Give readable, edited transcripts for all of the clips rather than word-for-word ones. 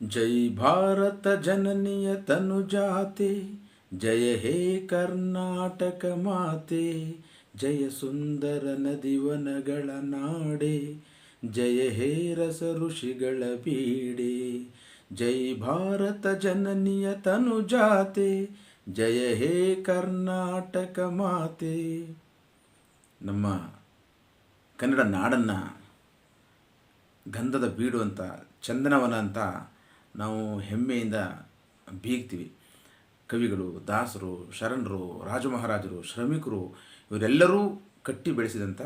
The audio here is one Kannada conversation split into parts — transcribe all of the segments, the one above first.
जय भारत जननिय तनुजाते, जय हे कर्नाटक माते, जय सुंदर नदिवनಗಳ ನಾಡೆ, जय हे रस ಋಷಿಗಳ ಬೀಡೆ. जय भारत जननिय तनुजाते, जय हे कर्नाटक ಮಾತೆ. ನಮ್ಮ ಕನ್ನಡ ನಾಡನ್ನು ಗಂಧದ ಬೀಡು ಅಂತ, ಚಂದನವನ ಅಂತ ನಾವು ಹೆಮ್ಮೆಯಿಂದ ಬೀಗ್ತೀವಿ. ಕವಿಗಳು, ದಾಸರು, ಶರಣರು, ರಾಜಮಹಾರಾಜರು, ಶ್ರಮಿಕರು ಇವರೆಲ್ಲರೂ ಕಟ್ಟಿ ಬೆಳೆಸಿದಂಥ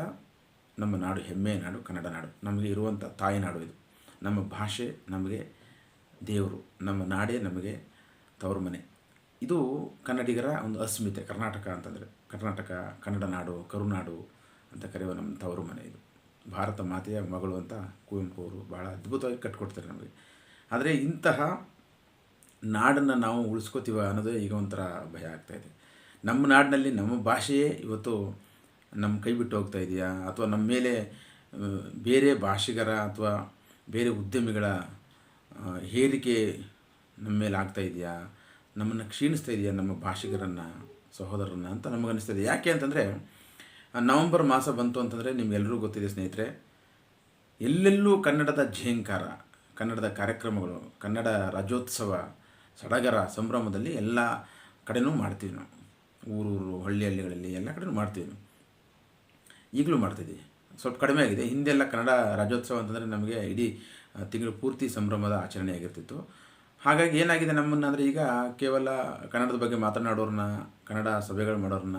ನಮ್ಮ ನಾಡು, ಹೆಮ್ಮೆಯ ನಾಡು ಕನ್ನಡ ನಾಡು. ನಮಗೆ ಇರುವಂಥ ತಾಯಿನಾಡು ಇದು. ನಮ್ಮ ಭಾಷೆ ನಮಗೆ ದೇವರು, ನಮ್ಮ ನಾಡೇ ನಮಗೆ ತವರು ಮನೆ. ಇದು ಕನ್ನಡಿಗರ ಒಂದು ಅಸ್ಮಿತೆ. ಕರ್ನಾಟಕ ಅಂತಂದರೆ ಕರ್ನಾಟಕ, ಕನ್ನಡ ನಾಡು, ಕರುನಾಡು ಅಂತ ಕರೆಯುವ ನಮ್ಮ ತವರು ಮನೆ ಇದು. ಭಾರತ ಮಾತೆಯ ಮಗಳು ಅಂತ ಕುವೆಂಪು ಅವರು ಭಾಳ ಅದ್ಭುತವಾಗಿ ಕಟ್ಕೊಡ್ತಾರೆ ನಮಗೆ. ಆದರೆ ಇಂತಹ ನಾಡನ್ನು ನಾವು ಉಳಿಸ್ಕೋತೀವ ಅನ್ನೋದೇ ಈಗ ಒಂಥರ ಭಯ ಆಗ್ತಾಯಿದೆ. ನಮ್ಮ ನಾಡಿನಲ್ಲಿ ನಮ್ಮ ಭಾಷೆಯೇ ಇವತ್ತು ನಮ್ಮ ಕೈ ಬಿಟ್ಟು ಹೋಗ್ತಾ ಇದೆಯಾ, ಅಥವಾ ನಮ್ಮ ಮೇಲೆ ಬೇರೆ ಭಾಷಿಗರ ಅಥವಾ ಬೇರೆ ಉದ್ಯಮಿಗಳ ಹೇರಿಕೆ ನಮ್ಮ ಮೇಲೆ ಆಗ್ತಾ ಇದೆಯಾ, ನಮ್ಮನ್ನು ಕ್ಷೀಣಿಸ್ತಾ ಇದೆಯಾ ನಮ್ಮ ಭಾಷಿಗರನ್ನು, ಸಹೋದರರನ್ನು ಅಂತ ನಮಗನ್ನಿಸ್ತದೆ. ಯಾಕೆ ಅಂತಂದರೆ ನವಂಬರ್ ಮಾಸ ಬಂತು ಅಂತಂದರೆ ನಿಮಗೆಲ್ಲರೂ ಗೊತ್ತಿದೆ ಸ್ನೇಹಿತರೆ, ಎಲ್ಲೆಲ್ಲೂ ಕನ್ನಡದ ಝೇಂಕಾರ, ಕನ್ನಡದ ಕಾರ್ಯಕ್ರಮಗಳು, ಕನ್ನಡ ರಾಜ್ಯೋತ್ಸವ, ಸಡಗರ, ಸಂಭ್ರಮದಲ್ಲಿ ಎಲ್ಲ ಕಡೆನೂ ಮಾಡ್ತೀವಿ ನಾವು. ಊರೂರು, ಹಳ್ಳಿಗಳಲ್ಲಿ ಎಲ್ಲ ಕಡೆನೂ ಮಾಡ್ತೀವಿ ನಾವು. ಈಗಲೂ ಮಾಡ್ತಿದ್ದೀವಿ, ಸ್ವಲ್ಪ ಕಡಿಮೆ ಆಗಿದೆ. ಹಿಂದೆಲ್ಲ ಕನ್ನಡ ರಾಜ್ಯೋತ್ಸವ ಅಂತಂದರೆ ನಮಗೆ ಇಡೀ ತಿಂಗಳು ಪೂರ್ತಿ ಸಂಭ್ರಮದ ಆಚರಣೆ ಆಗಿರ್ತಿತ್ತು. ಹಾಗಾಗಿ ಏನಾಗಿದೆ ನಮ್ಮನ್ನು ಅಂದರೆ ಈಗ ಕೇವಲ ಕನ್ನಡದ ಬಗ್ಗೆ ಮಾತನಾಡೋರನ್ನ, ಕನ್ನಡ ಸಭೆಗಳು ಮಾಡೋರನ್ನ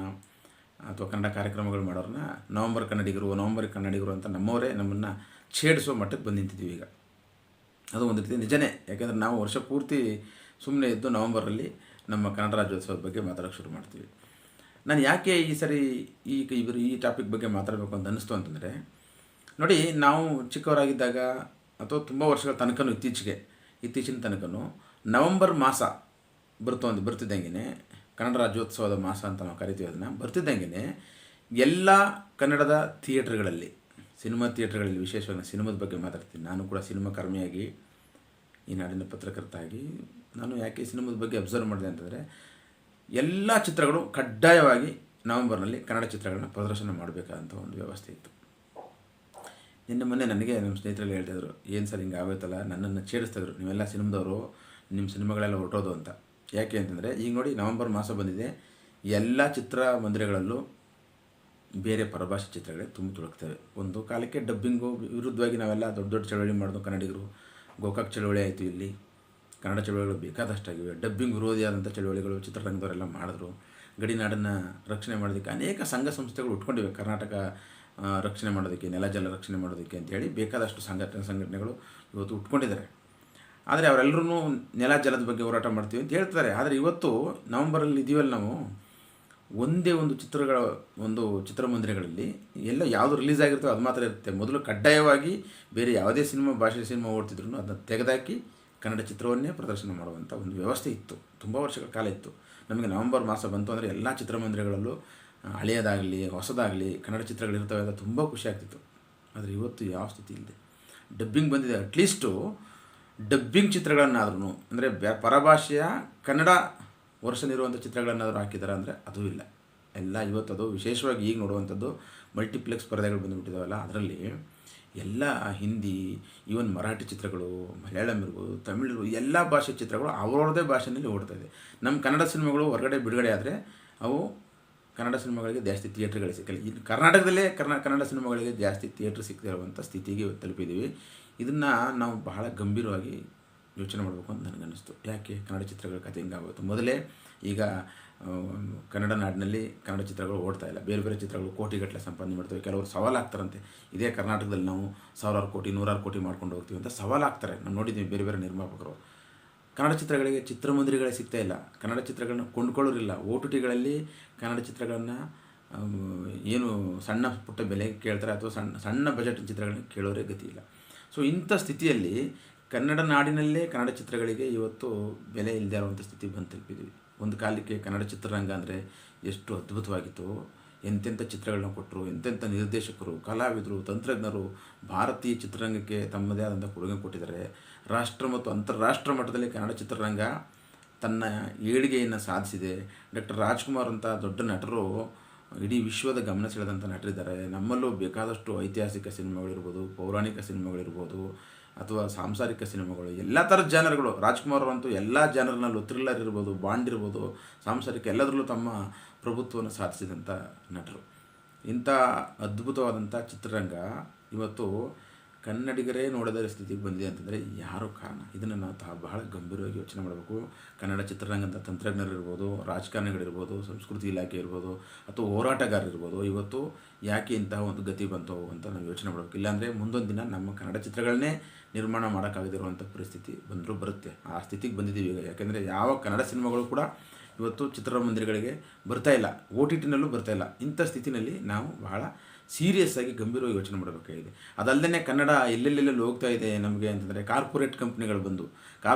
ಅಥವಾ ಕನ್ನಡ ಕಾರ್ಯಕ್ರಮಗಳು ಮಾಡೋರನ್ನ ನವಂಬರ್ ಕನ್ನಡಿಗರು ಅಂತ ನಮ್ಮವರೇ ನಮ್ಮನ್ನು ಛೇಡಿಸೋ ಮಟ್ಟಕ್ಕೆ ಬಂದು ನಿಂತಿದ್ದೀವಿ ಈಗ. ಅದು ಒಂದು ರೀತಿ ನಿಜನೇ. ಯಾಕೆಂದರೆ ನಾವು ವರ್ಷ ಪೂರ್ತಿ ಸುಮ್ಮನೆ ಇದ್ದು ನವಂಬರಲ್ಲಿ ನಮ್ಮ ಕನ್ನಡ ರಾಜ್ಯೋತ್ಸವದ ಬಗ್ಗೆ ಮಾತಾಡೋಕ್ಕೆ ಶುರು ಮಾಡ್ತೀವಿ. ನಾನು ಯಾಕೆ ಈ ಸರಿ ಈ ಟಾಪಿಕ್ ಬಗ್ಗೆ ಮಾತಾಡಬೇಕು ಅಂತ ಅನ್ನಿಸ್ತು ಅಂತಂದರೆ, ನೋಡಿ, ನಾವು ಚಿಕ್ಕವರಾಗಿದ್ದಾಗ ಅಥವಾ ತುಂಬ ವರ್ಷಗಳ ತನಕನೂ ಇತ್ತೀಚಿನ ತನಕನೂ ನವಂಬರ್ ಮಾಸ ಬರ್ತಿದ್ದಂಗೆ, ಕನ್ನಡ ರಾಜ್ಯೋತ್ಸವದ ಮಾಸ ಅಂತ ನಾವು ಕರಿತೀವಿ ಅದನ್ನು, ಬರ್ತಿದ್ದಂಗೆ ಎಲ್ಲ ಕನ್ನಡದ ಥಿಯೇಟ್ರ್ಗಳಲ್ಲಿ, ಸಿನಿಮಾ ಥಿಯೇಟ್ರ್ಗಳಲ್ಲಿ, ವಿಶೇಷವಾಗಿ ಸಿನಿಮಾದ ಬಗ್ಗೆ ಮಾತಾಡ್ತೀನಿ. ನಾನು ಕೂಡ ಸಿನಿಮಾ ಕರ್ಮಿಯಾಗಿ, ಈ ನಾಡಿನ ಪತ್ರಕರ್ತಾಗಿ ನಾನು ಯಾಕೆ ಸಿನಿಮಾದ ಬಗ್ಗೆ ಅಬ್ಸರ್ವ್ ಮಾಡಿದೆ ಅಂತಂದರೆ, ಎಲ್ಲ ಚಿತ್ರಗಳು ಕಡ್ಡಾಯವಾಗಿ ನವಂಬರ್ನಲ್ಲಿ ಕನ್ನಡ ಚಿತ್ರಗಳನ್ನ ಪ್ರದರ್ಶನ ಮಾಡಬೇಕಂತ ಒಂದು ವ್ಯವಸ್ಥೆ ಇತ್ತು. ಮೊನ್ನೆ ನನಗೆ ನಮ್ಮ ಸ್ನೇಹಿತರಲ್ಲಿ ಹೇಳ್ತಾಯಿದ್ರು, ಏನು ಸರ್ ಹಿಂಗೆ ಆಗೋಯ್ತಲ್ಲ, ನನ್ನನ್ನು ಛೇಡಿಸ್ತಾಯಿದ್ರು, ನೀವೆಲ್ಲ ಸಿನಿಮಾದವರು, ನಿಮ್ಮ ಸಿನಿಮಾಗಳೆಲ್ಲ ಹೊರಟೋದು ಅಂತ. ಯಾಕೆ ಅಂತಂದರೆ ಈಗ ನೋಡಿ, ನವಂಬರ್ ಮಾಸ ಬಂದಿದೆ, ಎಲ್ಲ ಚಿತ್ರಮಂದಿರಗಳಲ್ಲೂ ಬೇರೆ ಪರಭಾಷೆ ಚಿತ್ರಗಳೇ ತುಂಬ ತುಳುಕ್ತವೆ. ಒಂದು ಕಾಲಕ್ಕೆ ಡಬ್ಬಿಂಗು ವಿರುದ್ಧವಾಗಿ ನಾವೆಲ್ಲ ದೊಡ್ಡ ದೊಡ್ಡ ಚಳವಳಿ ಮಾಡಿದ್ವು ಕನ್ನಡಿಗರು. ಗೋಕಾಕ್ ಚಳವಳಿ ಆಯಿತು, ಇಲ್ಲಿ ಕನ್ನಡ ಚಳವಳಿಗಳು ಬೇಕಾದಷ್ಟಾಗಿವೆ. ಡಬ್ಬಿಂಗ್ ವಿರೋಧಿಯಾದಂಥ ಚಳವಳಿಗಳು ಚಿತ್ರರಂಗದವರೆಲ್ಲ ಮಾಡಿದ್ರು. ಗಡಿನಾಡನ್ನು ರಕ್ಷಣೆ ಮಾಡೋದಕ್ಕೆ ಅನೇಕ ಸಂಘ ಸಂಸ್ಥೆಗಳು ಉಟ್ಕೊಂಡಿವೆ. ಕರ್ನಾಟಕ ರಕ್ಷಣೆ ಮಾಡೋದಕ್ಕೆ, ನೆಲ ಜಲ ರಕ್ಷಣೆ ಮಾಡೋದಕ್ಕೆ ಅಂತೇಳಿ ಬೇಕಾದಷ್ಟು ಸಂಘಟನೆಗಳು ಇವತ್ತು ಉಟ್ಕೊಂಡಿದ್ದಾರೆ. ಆದರೆ ಅವರೆಲ್ಲರೂ ನೆಲ ಜಲದ ಬಗ್ಗೆ ಹೋರಾಟ ಮಾಡ್ತೀವಿ ಅಂತ ಹೇಳ್ತಾರೆ. ಆದರೆ ಇವತ್ತು ನವಂಬರಲ್ಲಿ ಇದೀವಲ್ಲ ನಾವು, ಒಂದೇ ಒಂದು ಚಿತ್ರಮಂದಿರಗಳಲ್ಲಿ ಎಲ್ಲ ಯಾವುದು ರಿಲೀಸ್ ಆಗಿರ್ತವೆ ಅದು ಮಾತ್ರ ಇರುತ್ತೆ. ಮೊದಲು ಕಡ್ಡಾಯವಾಗಿ ಬೇರೆ ಯಾವುದೇ ಭಾಷೆ ಸಿನಿಮಾ ಓಡ್ತಿದ್ರು ಅದನ್ನು ತೆಗೆದಾಕಿ ಕನ್ನಡ ಚಿತ್ರವನ್ನೇ ಪ್ರದರ್ಶನ ಮಾಡುವಂಥ ಒಂದು ವ್ಯವಸ್ಥೆ ಇತ್ತು, ತುಂಬ ವರ್ಷಗಳ ಕಾಲ ಇತ್ತು. ನಮಗೆ ನವಂಬರ್ ಮಾಸ ಬಂತು ಅಂದರೆ ಎಲ್ಲ ಚಿತ್ರಮಂದಿರಗಳಲ್ಲೂ ಹಳೆಯದಾಗಲಿ ಹೊಸದಾಗಲಿ ಕನ್ನಡ ಚಿತ್ರಗಳಿರ್ತವೆ ಅಂತ ತುಂಬ ಖುಷಿ ಆಗ್ತಿತ್ತು. ಆದರೆ ಇವತ್ತು ಯಾವ ಸ್ಥಿತಿ ಇಲ್ಲದೆ, ಡಬ್ಬಿಂಗ್ ಬಂದಿದೆ. ಅಟ್ಲೀಸ್ಟು ಡಬ್ಬಿಂಗ್ ಚಿತ್ರಗಳನ್ನಾದ್ರೂ, ಅಂದರೆ ಪರಭಾಷೆಯ ಕನ್ನಡ ವರ್ಷನ್ ಇರುವಂಥ ಚಿತ್ರಗಳನ್ನಾದರೂ ಹಾಕಿದ್ದಾರೆ ಅಂದರೆ ಅದೂ ಇಲ್ಲ. ಎಲ್ಲ ಇವತ್ತು ಅದು ವಿಶೇಷವಾಗಿ ಈಗ ನೋಡುವಂಥದ್ದು ಮಲ್ಟಿಪ್ಲೆಕ್ಸ್ ಪರದೆಗಳು ಬಂದುಬಿಟ್ಟಿದ್ದಾವಲ್ಲ, ಅದರಲ್ಲಿ ಎಲ್ಲ ಹಿಂದಿ, ಈವನ್ ಮರಾಠಿ ಚಿತ್ರಗಳು, ಮಲಯಾಳಂ ಇರ್ಬೋದು, ತಮಿಳು ಇರ್ಬೋದು, ಎಲ್ಲ ಭಾಷೆ ಚಿತ್ರಗಳು ಅವರವ್ರದ್ದೇ ಭಾಷೆಯಲ್ಲಿ ಓಡ್ತಾಯಿದೆ. ನಮ್ಮ ಕನ್ನಡ ಸಿನಿಮಾಗಳು ಹೊರಗಡೆ ಬಿಡುಗಡೆ ಆದರೆ ಅವು ಕನ್ನಡ ಸಿನಿಮಾಗಳಿಗೆ ಜಾಸ್ತಿ ಥಿಯೇಟ್ರ್ಗಳು ಸಿಕ್ಕಲ್ಲ. ಇನ್ನು ಕರ್ನಾಟಕದಲ್ಲೇ ಕನ್ನಡ ಸಿನಿಮಾಗಳಿಗೆ ಜಾಸ್ತಿ ಥಿಯೇಟ್ರ್ ಸಿಗ್ತಿರುವಂಥ ಸ್ಥಿತಿಗೆ ತಲುಪಿದ್ದೀವಿ. ಇದನ್ನು ನಾವು ಬಹಳ ಗಂಭೀರವಾಗಿ ಯೋಚನೆ ಮಾಡಬೇಕು ಅಂತ ನನಗನ್ನಿಸ್ತು. ಯಾಕೆ ಕನ್ನಡ ಚಿತ್ರಗಳ ಕಥೆ ಹಿಂಗಾಗೋಯ್ತು? ಮೊದಲೇ ಈಗ ಕನ್ನಡ ನಾಡಿನಲ್ಲಿ ಕನ್ನಡ ಚಿತ್ರಗಳು ಓಡ್ತಾ ಇಲ್ಲ. ಬೇರೆ ಬೇರೆ ಚಿತ್ರಗಳು ಕೋಟಿಗಟ್ಟಲೆ ಸಂಪಾದನೆ ಮಾಡ್ತವೆ. ಕೆಲವರು ಸವಾಲಾಗ್ತಾರಂತೆ, ಇದೇ ಕರ್ನಾಟಕದಲ್ಲಿ ನಾವು 1000 ಕೋಟಿ 100 ಕೋಟಿ ಮಾಡ್ಕೊಂಡು ಹೋಗ್ತೀವಿ ಅಂತ ಸವಾಲಾಗ್ತಾರೆ. ನಾವು ನೋಡಿದ್ದೀವಿ ಬೇರೆ ಬೇರೆ ನಿರ್ಮಾಪಕರು. ಕನ್ನಡ ಚಿತ್ರಗಳಿಗೆ ಚಿತ್ರಮಂದಿರಗಳೇ ಸಿಗ್ತಾ ಇಲ್ಲ. ಕನ್ನಡ ಚಿತ್ರಗಳನ್ನ ಕೊಂಡ್ಕೊಳ್ಳೋರಿಲ್ಲ. OTTಗಳಲ್ಲಿ ಕನ್ನಡ ಚಿತ್ರಗಳನ್ನು ಏನು ಸಣ್ಣ ಪುಟ್ಟ ಬೆಲೆ ಕೇಳ್ತಾರೆ, ಅಥವಾ ಸಣ್ಣ ಬಜೆಟ್ ಚಿತ್ರಗಳನ್ನ ಕೇಳೋರೇ ಗತಿ ಇಲ್ಲ. ಸೊ ಇಂಥ ಸ್ಥಿತಿಯಲ್ಲಿ ಕನ್ನಡ ನಾಡಿನಲ್ಲೇ ಕನ್ನಡ ಚಿತ್ರಗಳಿಗೆ ಇವತ್ತು ಬೆಲೆ ಇಲ್ಲದೆ ಇರುವಂಥ ಸ್ಥಿತಿ ಬಂದು ತಲುಪಿದ್ದೀವಿ. ಒಂದು ಕಾಲಕ್ಕೆ ಕನ್ನಡ ಚಿತ್ರರಂಗ ಅಂದರೆ ಎಷ್ಟು ಅದ್ಭುತವಾಗಿತ್ತು, ಎಂತೆಂಥ ಚಿತ್ರಗಳನ್ನ ಕೊಟ್ಟರು, ಎಂತೆಂಥ ನಿರ್ದೇಶಕರು, ಕಲಾವಿದರು, ತಂತ್ರಜ್ಞರು ಭಾರತೀಯ ಚಿತ್ರರಂಗಕ್ಕೆ ತಮ್ಮದೇ ಆದಂಥ ಕೊಡುಗೆ ಕೊಟ್ಟಿದ್ದಾರೆ. ರಾಷ್ಟ್ರ ಮತ್ತು ಅಂತಾರಾಷ್ಟ್ರ ಮಟ್ಟದಲ್ಲಿ ಕನ್ನಡ ಚಿತ್ರರಂಗ ತನ್ನ ಏಳಿಗೆಯನ್ನು ಸಾಧಿಸಿದೆ. ಡಾಕ್ಟರ್ ರಾಜ್ಕುಮಾರ್ ಅಂತ ದೊಡ್ಡ ನಟರು ಇಡೀ ವಿಶ್ವದ ಗಮನ ಸೆಳೆದಂಥ ನಟರಿದ್ದಾರೆ. ನಮ್ಮಲ್ಲೂ ಬೇಕಾದಷ್ಟು ಐತಿಹಾಸಿಕ ಸಿನಿಮಾಗಳಿರ್ಬೋದು, ಪೌರಾಣಿಕ ಸಿನಿಮಾಗಳಿರ್ಬೋದು, ಅಥವಾ ಸಾಂಸಾರಿಕ ಸಿನಿಮಾಗಳು, ಎಲ್ಲ ಥರದ ಜಾನರ್ಗಳು. ರಾಜ್ಕುಮಾರ್ ಅಂತೂ ಎಲ್ಲ ಜಾನರ್ನಲ್ಲೂ ಥ್ರಿಲ್ಲರ್ ಇರ್ಬೋದು, ಬಾಂಡ್ ಇರ್ಬೋದು, ಸಾಂಸಾರಿಕ ಎಲ್ಲದರಲ್ಲೂ ತಮ್ಮ ಪ್ರಭುತ್ವವನ್ನು ಸಾಧಿಸಿದಂಥ ನಟರು. ಇಂಥ ಅದ್ಭುತವಾದಂಥ ಚಿತ್ರರಂಗ ಇವತ್ತು ಕನ್ನಡಿಗರೇ ನೋಡದ ಸ್ಥಿತಿಗೆ ಬಂದಿದೆ ಅಂತಂದರೆ ಯಾರು ಕಾರಣ? ಇದನ್ನು ನಾವು ಬಹಳ ಗಂಭೀರವಾಗಿ ಯೋಚನೆ ಮಾಡಬೇಕು. ಕನ್ನಡ ಚಿತ್ರರಂಗದ ತಂತ್ರಜ್ಞರಿರ್ಬೋದು, ರಾಜಕಾರಣಿಗಳಿರ್ಬೋದು, ಸಂಸ್ಕೃತಿ ಇಲಾಖೆ ಇರ್ಬೋದು, ಅಥವಾ ಹೋರಾಟಗಾರರಿರ್ಬೋದು, ಇವತ್ತು ಯಾಕೆ ಇಂತಹ ಒಂದು ಗತಿ ಬಂತು ಅಂತ ನಾವು ಯೋಚನೆ ಮಾಡಬೇಕು. ಇಲ್ಲಾಂದರೆ ಮುಂದೊಂದು ದಿನ ನಮ್ಮ ಕನ್ನಡ ಚಿತ್ರಗಳನ್ನೇ ನಿರ್ಮಾಣ ಮಾಡೋಕ್ಕಾಗದಿರುವಂಥ ಪರಿಸ್ಥಿತಿ ಬರುತ್ತೆ. ಆ ಸ್ಥಿತಿಗೆ ಬಂದಿದ್ದೀವಿ ಈಗ. ಯಾಕೆಂದರೆ ಯಾವ ಕನ್ನಡ ಸಿನಿಮಾಗಳು ಕೂಡ ಇವತ್ತು ಚಿತ್ರಮಂದಿರಗಳಿಗೆ ಬರ್ತಾಯಿಲ್ಲ, OTTನಲ್ಲೂ ಬರ್ತಾಯಿಲ್ಲ. ಇಂಥ ಸ್ಥಿತಿನಲ್ಲಿ ನಾವು ಬಹಳ ಸೀರಿಯಸ್ ಆಗಿ ಗಂಭೀರವಾಗಿ ಯೋಚನೆ ಮಾಡಬೇಕಾಗಿದೆ. ಅದಲ್ಲದೆ ಕನ್ನಡ ಎಲ್ಲೆಲ್ಲೆಲ್ಲಿ ಹೋಗ್ತಾ ಇದೆ ನಮಗೆ ಅಂತಂದರೆ ಕಾರ್ಪೊರೇಟ್ ಕಂಪ್ನಿಗಳು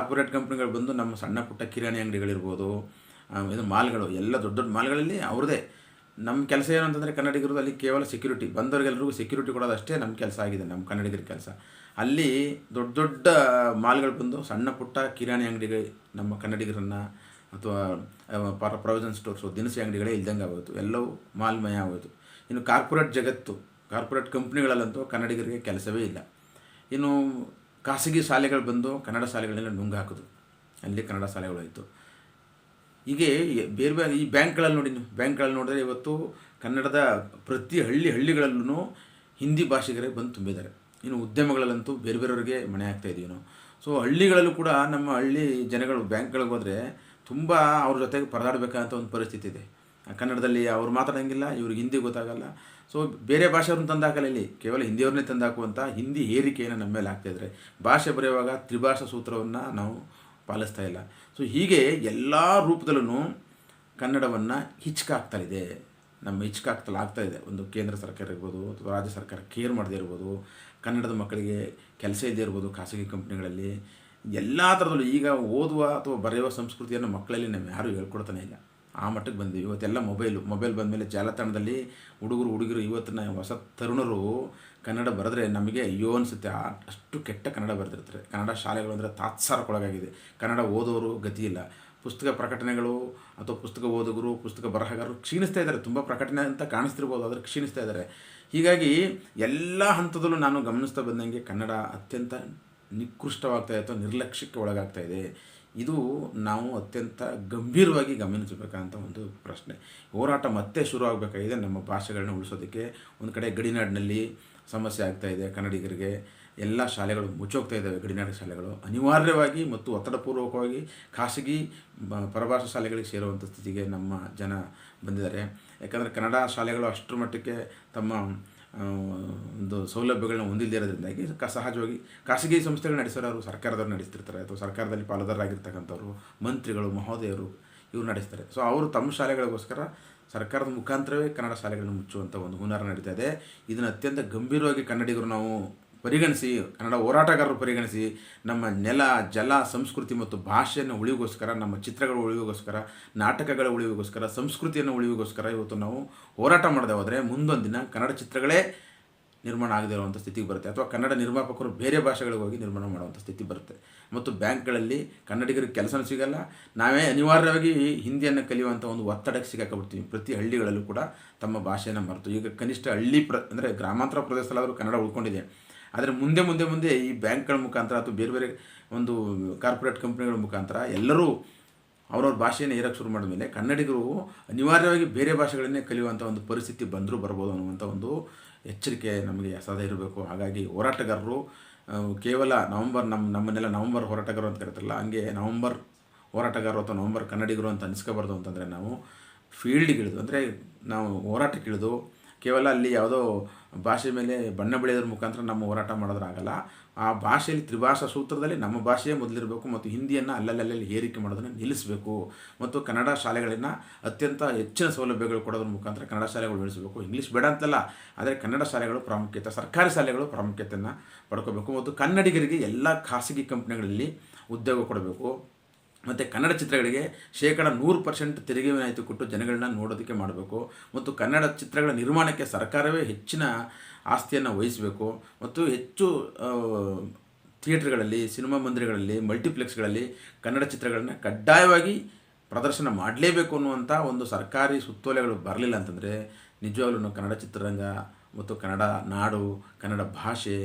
ಬಂದು ನಮ್ಮ ಸಣ್ಣ ಪುಟ್ಟ ಕಿರಾಣಿ ಅಂಗಡಿಗಳಿರ್ಬೋದು, ಇದು ಮಾಲ್ಗಳು, ಎಲ್ಲ ದೊಡ್ಡ ದೊಡ್ಡ ಮಾಲ್ಗಳಲ್ಲಿ ಅವ್ರದ್ದೇ. ನಮ್ಮ ಕೆಲಸ ಏನು ಅಂತಂದರೆ ಕನ್ನಡಿಗರದು ಅಲ್ಲಿ ಕೇವಲ ಸೆಕ್ಯೂರಿಟಿ, ಬಂದವರಿಗೆಲ್ಲರಿಗೂ ಸೆಕ್ಯೂರಿಟಿ ಕೊಡೋದಷ್ಟೇ ನಮ್ಮ ಕೆಲಸ ಆಗಿದೆ, ನಮ್ಮ ಕನ್ನಡಿಗರ ಕೆಲಸ. ಅಲ್ಲಿ ದೊಡ್ಡ ದೊಡ್ಡ ಮಾಲ್ಗಳು ಬಂದು ಸಣ್ಣ ಪುಟ್ಟ ಕಿರಾಣಿ ಅಂಗಡಿಗಳು ನಮ್ಮ ಕನ್ನಡಿಗರನ್ನು, ಅಥವಾ ಪ್ರಾವಿಷನ್ ಸ್ಟೋರ್ಸು, ದಿನಸಿ ಅಂಗಡಿಗಳೇ ಇಲ್ದಂಗೆ ಆಗೋಯ್ತು, ಎಲ್ಲವೂ ಮಾಲ್ಮಯ ಆಗೋಯ್ತು. ಇನ್ನು ಕಾರ್ಪೊರೇಟ್ ಕಂಪ್ನಿಗಳಲ್ಲಂತೂ ಕನ್ನಡಿಗರಿಗೆ ಕೆಲಸವೇ ಇಲ್ಲ. ಇನ್ನು ಖಾಸಗಿ ಶಾಲೆಗಳು ಬಂದು ಕನ್ನಡ ಶಾಲೆಗಳನ್ನೆಲ್ಲ ನುಂಗು ಹಾಕೋದು, ಅಲ್ಲಿ ಕನ್ನಡ ಶಾಲೆಗಳು ಆಯಿತು. ಹೀಗೆ ಬೇರೆ ಬೇರೆ ಈ ಬ್ಯಾಂಕ್ಗಳಲ್ಲಿ ನೋಡಿದ್ರೆ ಇವತ್ತು ಕನ್ನಡದ ಪ್ರತಿ ಹಳ್ಳಿಗಳಲ್ಲೂ ಹಿಂದಿ ಭಾಷಿಗರೇ ಬಂದು ತುಂಬಿದ್ದಾರೆ. ಇನ್ನು ಉದ್ಯಮಗಳಲ್ಲಂತೂ ಬೇರೆ ಬೇರೆಯವರಿಗೆ ಮನೆ ಆಗ್ತಾಯಿದ್ದೀವಿ ನಾವು. ಸೊ ಹಳ್ಳಿಗಳಲ್ಲೂ ಕೂಡ ನಮ್ಮ ಹಳ್ಳಿ ಜನಗಳು ಬ್ಯಾಂಕ್ಗಳಿಗೆ ಹೋದರೆ ತುಂಬ ಅವ್ರ ಜೊತೆಗೆ ಪರದಾಡಬೇಕಂತ ಒಂದು ಪರಿಸ್ಥಿತಿ ಇದೆ. ಕನ್ನಡದಲ್ಲಿ ಅವ್ರು ಮಾತಾಡೋಂಗಿಲ್ಲ, ಇವ್ರಿಗೆ ಹಿಂದಿ ಗೊತ್ತಾಗಲ್ಲ. ಸೊ ಬೇರೆ ಭಾಷೆಯವ್ರನ್ನ ತಂದಾಕಲ್ಲ, ಇಲ್ಲಿ ಕೇವಲ ಹಿಂದಿಯವ್ರನ್ನೇ ತಂದಾಕುವಂಥ ಹಿಂದಿ ಹೇರಿಕೆಯನ್ನು ನಮ್ಮ ಮೇಲೆ ಆಗ್ತಾಯಿದ್ದಾರೆ. ಭಾಷೆ ಬರೆಯುವಾಗ ತ್ರಿಭಾಷಾ ಸೂತ್ರವನ್ನು ನಾವು ಪಾಲಿಸ್ತಾ ಇಲ್ಲ. ಸೊ ಹೀಗೆ ಎಲ್ಲ ರೂಪದಲ್ಲೂ ಕನ್ನಡವನ್ನು ಹಿಚ್ಕಾಗ್ತಾಯಿದೆ, ಆಗ್ತಾಯಿದೆ. ಒಂದು ಕೇಂದ್ರ ಸರ್ಕಾರ ಇರ್ಬೋದು, ಅಥವಾ ರಾಜ್ಯ ಸರ್ಕಾರ ಕೇರ್ ಮಾಡದೇ ಇರ್ಬೋದು, ಕನ್ನಡದ ಮಕ್ಕಳಿಗೆ ಕೆಲಸ ಇಲ್ಲದೆ ಇರ್ಬೋದು, ಖಾಸಗಿ ಕಂಪ್ನಿಗಳಲ್ಲಿ ಎಲ್ಲ ಥರದಲ್ಲೂ. ಈಗ ಓದುವ ಅಥವಾ ಬರೆಯುವ ಸಂಸ್ಕೃತಿಯನ್ನು ಮಕ್ಕಳಲ್ಲಿ ನಾವು ಯಾರೂ ಹೇಳ್ಕೊಡ್ತಾನೆ ಇಲ್ಲ, ಆ ಮಟ್ಟಕ್ಕೆ ಬಂದಿವಿ. ಇವತ್ತೆಲ್ಲ ಮೊಬೈಲ್ ಬಂದಮೇಲೆ ಜಾಲತಾಣದಲ್ಲಿ ಹುಡುಗರು ಇವತ್ತಿನ ಹೊಸ ತರುಣರು ಕನ್ನಡ ಬರೆದ್ರೆ ನಮಗೆ ಅಯ್ಯೋ ಅನಿಸುತ್ತೆ, ಅಷ್ಟು ಕೆಟ್ಟ ಕನ್ನಡ ಬರೆದಿರ್ತಾರೆ. ಕನ್ನಡ ಶಾಲೆಗಳು ಅಂದರೆ ತಾತ್ಸಾರಕ್ಕೊಳಗಾಗಿದೆ. ಕನ್ನಡ ಓದೋರು ಗತಿ ಇಲ್ಲ. ಪುಸ್ತಕ ಪ್ರಕಟಣೆಗಳು ಅಥವಾ ಪುಸ್ತಕ ಓದುಗರು, ಪುಸ್ತಕ ಬರಹಗಾರರು ಕ್ಷೀಣಿಸ್ತಾ ಇದ್ದಾರೆ. ತುಂಬ ಪ್ರಕಟಣೆ ಅಂತ ಕಾಣಿಸ್ತಿರ್ಬೋದು, ಆದರೆ ಕ್ಷೀಣಿಸ್ತಾ ಇದ್ದಾರೆ. ಹೀಗಾಗಿ ಎಲ್ಲ ಹಂತದಲ್ಲೂ ನಾನು ಗಮನಿಸ್ತಾ ಬಂದಂಗೆ ಕನ್ನಡ ಅತ್ಯಂತ ನಿಕೃಷ್ಟವಾಗ್ತಾಯಿದೆ ಅಥವಾ ನಿರ್ಲಕ್ಷ್ಯಕ್ಕೆ ಒಳಗಾಗ್ತಾಯಿದೆ. ಇದು ನಾವು ಅತ್ಯಂತ ಗಂಭೀರವಾಗಿ ಗಮನಿಸಬೇಕಂತ ಒಂದು ಪ್ರಶ್ನೆ. ಹೋರಾಟ ಮತ್ತೆ ಶುರು ಆಗಬೇಕಾಗಿದೆ ನಮ್ಮ ಭಾಷೆಗಳನ್ನ ಉಳಿಸೋದಕ್ಕೆ. ಒಂದು ಕಡೆ ಗಡಿನಾಡಿನಲ್ಲಿ ಸಮಸ್ಯೆ ಆಗ್ತಾಯಿದೆ ಕನ್ನಡಿಗರಿಗೆ. ಎಲ್ಲ ಶಾಲೆಗಳು ಮುಚ್ಚೋಗ್ತಾ ಇದ್ದಾವೆ, ಗಡಿನಾಡು ಶಾಲೆಗಳು. ಅನಿವಾರ್ಯವಾಗಿ ಮತ್ತು ಒತ್ತಡಪೂರ್ವಕವಾಗಿ ಖಾಸಗಿ ಪರಭಾಷಾ ಶಾಲೆಗಳಿಗೆ ಸೇರುವಂಥ ಸ್ಥಿತಿಗೆ ನಮ್ಮ ಜನ ಬಂದಿದ್ದಾರೆ. ಯಾಕಂದರೆ ಕನ್ನಡ ಶಾಲೆಗಳು ಅಷ್ಟರ ಮಟ್ಟಕ್ಕೆ ತಮ್ಮ ಒಂದು ಸೌಲಭ್ಯಗಳನ್ನ ಹೊಂದಿಲ್ಲದೇ ಇರೋದ್ರಿಂದಾಗಿ ಸಹಜವಾಗಿ ಖಾಸಗಿ ಸಂಸ್ಥೆಗಳು ನಡೆಸೋರು, ಅವರು ಸರ್ಕಾರದವ್ರು ನಡೆಸ್ತಿರ್ತಾರೆ, ಅಥವಾ ಸರ್ಕಾರದಲ್ಲಿ ಪಾಲುದಾರರಾಗಿರ್ತಕ್ಕಂಥವ್ರು, ಮಂತ್ರಿಗಳು, ಮಹೋದಯರು ಇವರು ನಡೆಸ್ತಾರೆ. ಸೊ ಅವರು ತಮ್ಮ ಶಾಲೆಗಳಿಗೋಸ್ಕರ ಸರ್ಕಾರದ ಮುಖಾಂತರವೇ ಕನ್ನಡ ಶಾಲೆಗಳನ್ನು ಮುಚ್ಚುವಂಥ ಒಂದು ಹುನ್ನಾರ ನಡೀತಾ ಇದೆ. ಇದನ್ನು ಅತ್ಯಂತ ಗಂಭೀರವಾಗಿ ಕನ್ನಡಿಗರು ನಾವು ಪರಿಗಣಿಸಿ, ಕನ್ನಡ ಹೋರಾಟಗಾರರು ಪರಿಗಣಿಸಿ, ನಮ್ಮ ನೆಲ, ಜಲ, ಸಂಸ್ಕೃತಿ ಮತ್ತು ಭಾಷೆಯನ್ನು ಉಳಿವಿಗೋಸ್ಕರ, ನಮ್ಮ ಚಿತ್ರಗಳ ಉಳಿವಿಗೋಸ್ಕರ, ನಾಟಕಗಳ ಉಳಿವಿಗೋಸ್ಕರ, ಸಂಸ್ಕೃತಿಯನ್ನು ಉಳಿವಿಗೋಸ್ಕರ ಇವತ್ತು ನಾವು ಹೋರಾಟ ಮಾಡದೆ ಹೋದರೆ ಮುಂದೊಂದು ದಿನ ಕನ್ನಡ ಚಿತ್ರಗಳೇ ನಿರ್ಮಾಣ ಆಗದೇ ಇರುವಂಥ ಸ್ಥಿತಿಗೆ ಬರುತ್ತೆ, ಅಥವಾ ಕನ್ನಡ ನಿರ್ಮಾಪಕರು ಬೇರೆ ಭಾಷೆಗಳಿಗೆ ಹೋಗಿ ನಿರ್ಮಾಣ ಮಾಡುವಂಥ ಸ್ಥಿತಿ ಬರುತ್ತೆ. ಮತ್ತು ಬ್ಯಾಂಕ್ಗಳಲ್ಲಿ ಕನ್ನಡಿಗರಿಗೆ ಕೆಲಸನೂ ಸಿಗಲ್ಲ. ನಾವೇ ಅನಿವಾರ್ಯವಾಗಿ ಹಿಂದಿಯನ್ನು ಕಲಿಯುವಂಥ ಒಂದು ಒತ್ತಡಕ್ಕೆ ಸಿಗಾಕಬಿಡ್ತೀವಿ. ಪ್ರತಿ ಹಳ್ಳಿಗಳಲ್ಲೂ ಕೂಡ ತಮ್ಮ ಭಾಷೆಯನ್ನು ಮರೆತು, ಈಗ ಕನಿಷ್ಠ ಅಂದರೆ ಗ್ರಾಮಾಂತರ ಪ್ರದೇಶದಲ್ಲಾದರೂ ಕನ್ನಡ ಉಳ್ಕೊಂಡಿದೆ. ಆದರೆ ಮುಂದೆ ಈ ಬ್ಯಾಂಕ್ಗಳ ಮುಖಾಂತರ ಅಥವಾ ಬೇರೆ ಬೇರೆ ಒಂದು ಕಾರ್ಪೊರೇಟ್ ಕಂಪ್ನಿಗಳ ಮುಖಾಂತರ ಎಲ್ಲರೂ ಅವ್ರವ್ರ ಭಾಷೆಯನ್ನು ಏರಕ್ಕೆ ಶುರು ಮಾಡಿದ ಮೇಲೆ ಕನ್ನಡಿಗರು ಅನಿವಾರ್ಯವಾಗಿ ಬೇರೆ ಭಾಷೆಗಳನ್ನೇ ಕಲಿಯುವಂಥ ಒಂದು ಪರಿಸ್ಥಿತಿ ಬರ್ಬೋದು ಅನ್ನುವಂಥ ಒಂದು ಎಚ್ಚರಿಕೆ ನಮಗೆ ಸದಾ ಇರಬೇಕು. ಹಾಗಾಗಿ ಹೋರಾಟಗಾರರು ಕೇವಲ ನಮ್ಮನ್ನೆಲ್ಲ ನವಂಬರ್ ಹೋರಾಟಗಾರರು ಅಂತ ಕರೀತಾರಲ್ಲ, ಹಂಗೆ ನವಂಬರ್ ಹೋರಾಟಗಾರರು ಅಥವಾ ನವಂಬರ್ ಕನ್ನಡಿಗರು ಅಂತ ಅನಿಸ್ಕೋಬಾರ್ದು. ಅಂತಂದರೆ ನಾವು ಫೀಲ್ಡ್ಗಿಳಿದು, ಅಂದರೆ ನಾವು ಹೋರಾಟಕ್ಕಿಳಿದು ಕೇವಲ ಅಲ್ಲಿ ಯಾವುದೋ ಭಾಷೆ ಮೇಲೆ ಬಣ್ಣ ಬೆಳೆಯೋದ್ರ ಮುಖಾಂತರ ನಮ್ಮ ಹೋರಾಟ ಮಾಡೋದ್ರಾಗಲ್ಲ. ಆ ಭಾಷೆಯಲ್ಲಿ ತ್ರಿಭಾಷಾ ಸೂತ್ರದಲ್ಲಿ ನಮ್ಮ ಭಾಷೆಯೇ ಮೊದಲಿರಬೇಕು, ಮತ್ತು ಹಿಂದಿಯನ್ನು ಅಲ್ಲಲ್ಲಿ ಹೇರಿಕೆ ಮಾಡೋದನ್ನು ನಿಲ್ಲಿಸಬೇಕು, ಮತ್ತು ಕನ್ನಡ ಶಾಲೆಗಳನ್ನು ಅತ್ಯಂತ ಹೆಚ್ಚಿನ ಸೌಲಭ್ಯಗಳು ಕೊಡೋದ್ರ ಮುಖಾಂತರ ಕನ್ನಡ ಶಾಲೆಗಳು ಬೆಳೆಸಬೇಕು. ಇಂಗ್ಲೀಷ್ ಬೇಡ ಅಂತಲ್ಲ, ಆದರೆ ಕನ್ನಡ ಶಾಲೆಗಳು ಪ್ರಾಮುಖ್ಯತೆ, ಸರ್ಕಾರಿ ಶಾಲೆಗಳು ಪ್ರಾಮುಖ್ಯತೆಯನ್ನು ಪಡ್ಕೋಬೇಕು. ಮತ್ತು ಕನ್ನಡಿಗರಿಗೆ ಎಲ್ಲ ಖಾಸಗಿ ಕಂಪ್ನಿಗಳಲ್ಲಿ ಉದ್ಯೋಗ ಕೊಡಬೇಕು. ಮತ್ತು ಕನ್ನಡ ಚಿತ್ರಗಳಿಗೆ 100% ತೆರಿಗೆ ವಿನಾಯಿತಿ ಕೊಟ್ಟು ಜನಗಳನ್ನ ನೋಡೋದಕ್ಕೆ ಮಾಡಬೇಕು. ಮತ್ತು ಕನ್ನಡ ಚಿತ್ರಗಳ ನಿರ್ಮಾಣಕ್ಕೆ ಸರ್ಕಾರವೇ ಹೆಚ್ಚಿನ ಆಸ್ತಿಯನ್ನು ವಹಿಸಬೇಕು. ಮತ್ತು ಹೆಚ್ಚು ಥಿಯೇಟ್ರ್ಗಳಲ್ಲಿ, ಸಿನಿಮಾ ಮಂದಿರಗಳಲ್ಲಿ, ಮಲ್ಟಿಪ್ಲೆಕ್ಸ್ಗಳಲ್ಲಿ ಕನ್ನಡ ಚಿತ್ರಗಳನ್ನ ಕಡ್ಡಾಯವಾಗಿ ಪ್ರದರ್ಶನ ಮಾಡಲೇಬೇಕು ಅನ್ನುವಂಥ ಒಂದು ಸರ್ಕಾರಿ ಸುತ್ತೋಲೆಗಳು ಬರಲಿಲ್ಲ ಅಂತಂದರೆ ನಿಜವಾಗ್ಲೂ ಕನ್ನಡ ಚಿತ್ರರಂಗ ಮತ್ತು ಕನ್ನಡ ನಾಡು, ಕನ್ನಡ ಭಾಷೆ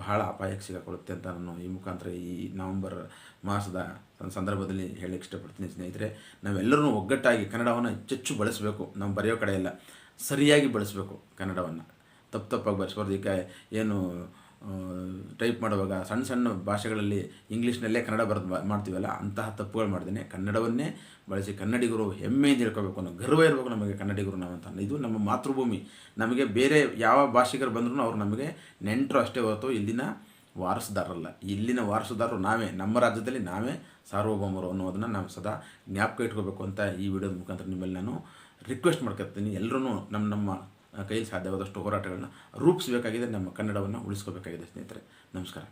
ಬಹಳ ಅಪಾಯಕ್ಕೆ ಸಿಗಾಕೊಳ್ಳುತ್ತೆ ಅಂತ ನಾನು ಈ ಮುಖಾಂತರ ಈ ನವಂಬರ್ ಮಾಸದ ಸಂದರ್ಭದಲ್ಲಿ ಹೇಳಕ್ಕೆ ಇಷ್ಟಪಡ್ತೀನಿ. ಸ್ನೇಹಿತರೆ, ನಾವೆಲ್ಲರೂ ಒಗ್ಗಟ್ಟಾಗಿ ಕನ್ನಡವನ್ನು ಹೆಚ್ಚೆಚ್ಚು ಬಳಸಬೇಕು. ನಾವು ಬರೆಯೋ ಕಡೆ ಎಲ್ಲ ಸರಿಯಾಗಿ ಬಳಸಬೇಕು ಕನ್ನಡವನ್ನು, ತಪ್ಪಾಗಿ ಬಳಸ್ಬಾರ್ದು. ಈಗ ಏನು ಟೈಪ್ ಮಾಡುವಾಗ ಸಣ್ಣ ಸಣ್ಣ ಭಾಷೆಗಳಲ್ಲಿ ಇಂಗ್ಲೀಷ್ನಲ್ಲೇ ಕನ್ನಡ ಮಾಡ್ತೀವಲ್ಲ, ಅಂತಹ ತಪ್ಪುಗಳು ಮಾಡ್ದೇನೆ ಕನ್ನಡವನ್ನೇ ಬಳಸಿ ಕನ್ನಡಿಗರು ಹೆಮ್ಮೆಯಿಂದ ಹೇಳ್ಕೋಬೇಕು ಅನ್ನೋ ಗರ್ವ ಇರಬೇಕು ನಮಗೆ ಕನ್ನಡಿಗರು ನಾವಂತ. ಇದು ನಮ್ಮ ಮಾತೃಭೂಮಿ. ನಮಗೆ ಬೇರೆ ಯಾವ ಭಾಷಿಗರು ಬಂದರೂ ಅವ್ರು ನಮಗೆ ನೆಂಟರು ಅಷ್ಟೇ ಹೊರತು ಇಲ್ಲಿನ ವಾರಸುದಾರರಲ್ಲ. ಇಲ್ಲಿನ ವಾರಸುದಾರರು ನಾವೇ, ನಮ್ಮ ರಾಜ್ಯದಲ್ಲಿ ನಾವೇ ಸಾರ್ವಭೌಮರು ಅನ್ನೋದನ್ನು ನಾವು ಸದಾ ಜ್ಞಾಪಕ ಇಟ್ಕೋಬೇಕು ಅಂತ ಈ ವಿಡಿಯೋದ ಮುಖಾಂತರ ನಿಮ್ಮಲ್ಲಿ ನಾನು ರಿಕ್ವೆಸ್ಟ್ ಮಾಡ್ಕೊತೀನಿ. ಎಲ್ಲರೂ ನಮ್ಮ ಕೈಯಲ್ಲಿ ಸಾಧ್ಯವಾದಷ್ಟು ಹೋರಾಟಗಳನ್ನ ರೂಪಿಸಬೇಕಾಗಿದೆ, ನಮ್ಮ ಕನ್ನಡವನ್ನು ಉಳಿಸ್ಕೋಬೇಕಾಗಿದೆ. ಸ್ನೇಹಿತರೆ, ನಮಸ್ಕಾರ.